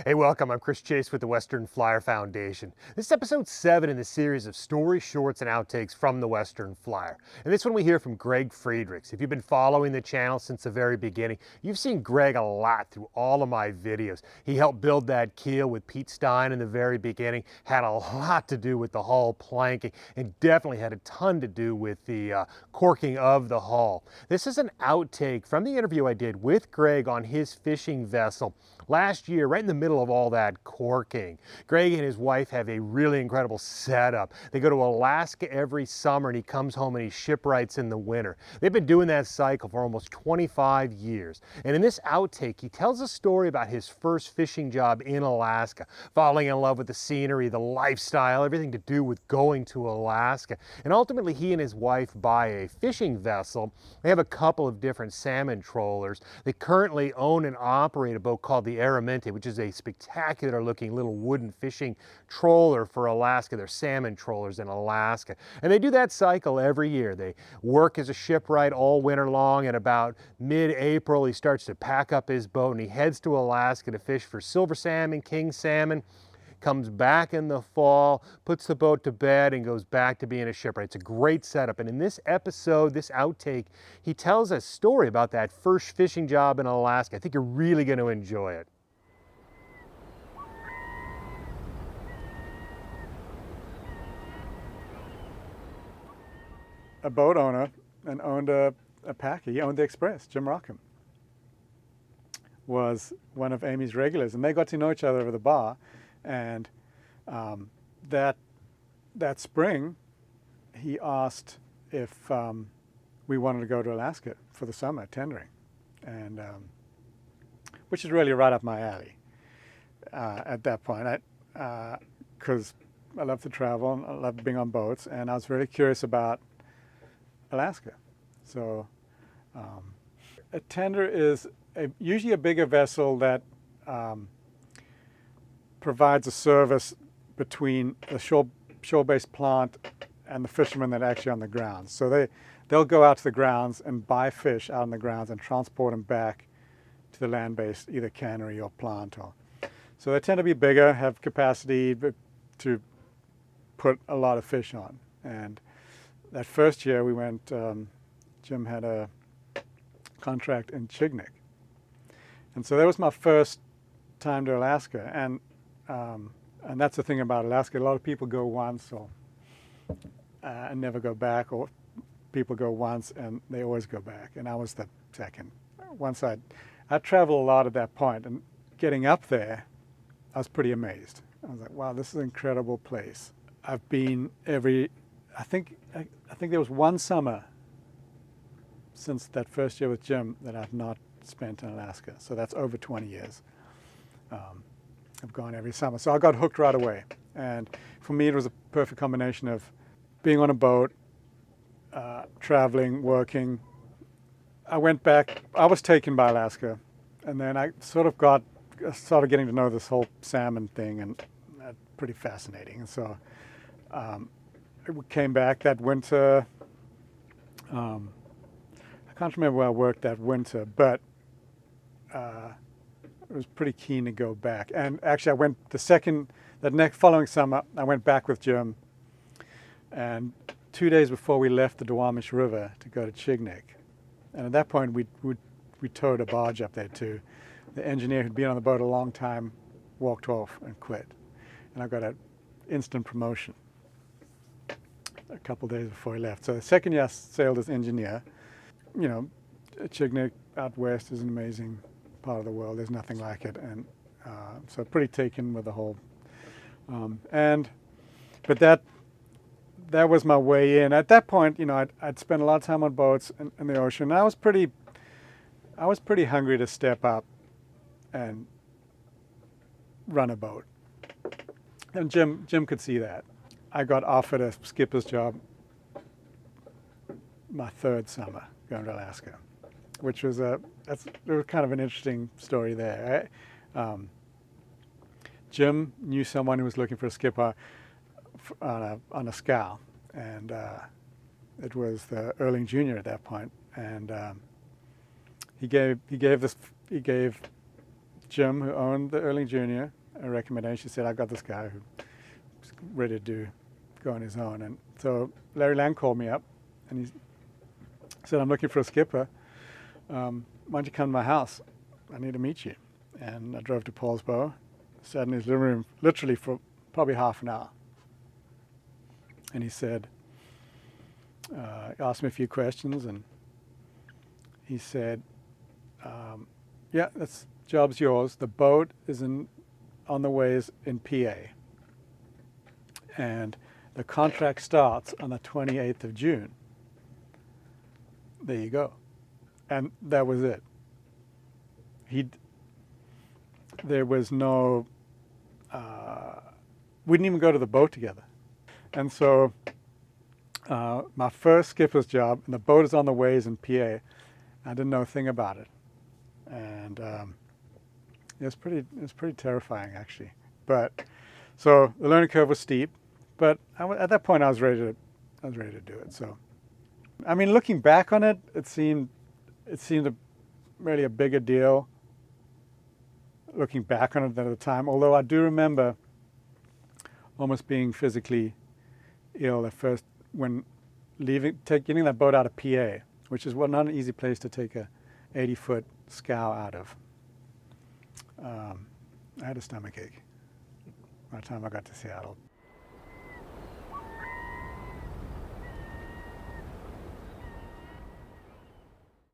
Hey, welcome. I'm Chris Chase with the Western Flyer Foundation. This is episode 7 in the series of story shorts and outtakes from the Western Flyer. And this one we hear from Greg Friedrichs. If you've been following the channel since the very beginning, you've seen Greg a lot through all of my videos. He helped build that keel with Pete Stein in the very beginning, had a lot to do with the hull planking, and definitely had a ton to do with the corking of the hull. This is an outtake from the interview I did with Greg on his fishing vessel last year, right in the middle of all that corking. Greg and his wife have a really incredible setup. They go to Alaska every summer and he comes home and he shipwrights in the winter. They've been doing that cycle for almost 25 years. And in this outtake, he tells a story about his first fishing job in Alaska, falling in love with the scenery, the lifestyle, everything to do with going to Alaska. And ultimately, he and his wife buy a fishing vessel. They have a couple of different salmon trawlers. They currently own and operate a boat called the Aramente, which is a spectacular looking little wooden fishing trawler for Alaska. They're salmon trawlers in Alaska. And they do that cycle every year. They work as a shipwright all winter long, and about mid-April he starts to pack up his boat and he heads to Alaska to fish for silver salmon, king salmon. Comes back in the fall, puts the boat to bed, and goes back to being a shipwright. It's a great setup. And in this episode, this outtake, he tells a story about that first fishing job in Alaska. I think you're really going to enjoy it. A boat owner and owned a packer. He owned the Express. Jim Rockham was one of Amy's regulars, and they got to know each other over the bar. And that spring, he asked if we wanted to go to Alaska for the summer tendering, and which is really right up my alley at that point. Because I love to travel and I love being on boats, and I was really curious about Alaska. So a tender is usually a bigger vessel that provides a service between the shore-based plant and the fishermen that are actually on the grounds. So they'll go out to the grounds and buy fish out on the grounds and transport them back to the land-based either cannery or plant. So they tend to be bigger, have capacity to put a lot of fish on. And that first year we went, Jim had a contract in Chignik. And so that was my first time to Alaska. And that's the thing about Alaska. A lot of people go once and never go back, or people go once and they always go back. And I was the second. Once I traveled a lot at that point, and getting up there, I was pretty amazed. I was like, wow, this is an incredible place. I've been I think there was one summer since that first year with Jim that I've not spent in Alaska. So that's over 20 years. I've gone every summer. So I got hooked right away. And for me, it was a perfect combination of being on a boat, traveling, working. I went back. I was taken by Alaska. And then I started getting to know this whole salmon thing, and that's pretty fascinating. And so I came back that winter. I can't remember where I worked that winter, but I was pretty keen to go back. And actually I went following summer, I went back with Jim. And 2 days before we left the Duwamish River to go to Chignik. And at that point we towed a barge up there too. The engineer who'd been on the boat a long time walked off and quit. And I got an instant promotion a couple days before he left. So the second year I sailed as engineer. You know, Chignik out west is an amazing part of the world. There's nothing like it, and so pretty taken with the whole. But that was my way in. At that point, you know, I'd spent a lot of time on boats in the ocean. I was pretty hungry to step up and run a boat, and Jim could see that. I got offered a skipper's job my third summer going to Alaska, which was there was kind of an interesting story there. Jim knew someone who was looking for a skipper on a scow, and it was the Erling Jr. at that point, and he gave Jim, who owned the Erling Junior, a recommendation. He said, "I've got this guy who's ready to go on his own." And so Larry Lang called me up, and he said, "I'm looking for a skipper. Why don't you come to my house? I need to meet you." And I drove to Paulsbo, sat in his living room literally for probably half an hour. And he said, he asked me a few questions, and he said, "Yeah, this job's yours. The boat is on the ways in PA. And the contract starts on the 28th of June. There you go." And that was it. There was no, we didn't even go to the boat together. And so my first skipper's job, and the boat is on the ways in PA. I didn't know a thing about it. And it was pretty terrifying, actually. But so the learning curve was steep, but at that point I was ready to do it. So, I mean, looking back on it, it seemed really a bigger deal looking back on it than at the time. Although I do remember almost being physically ill at first when getting that boat out of PA, which is not an easy place to take a 80-foot scow out of. I had a stomach ache by the time I got to Seattle.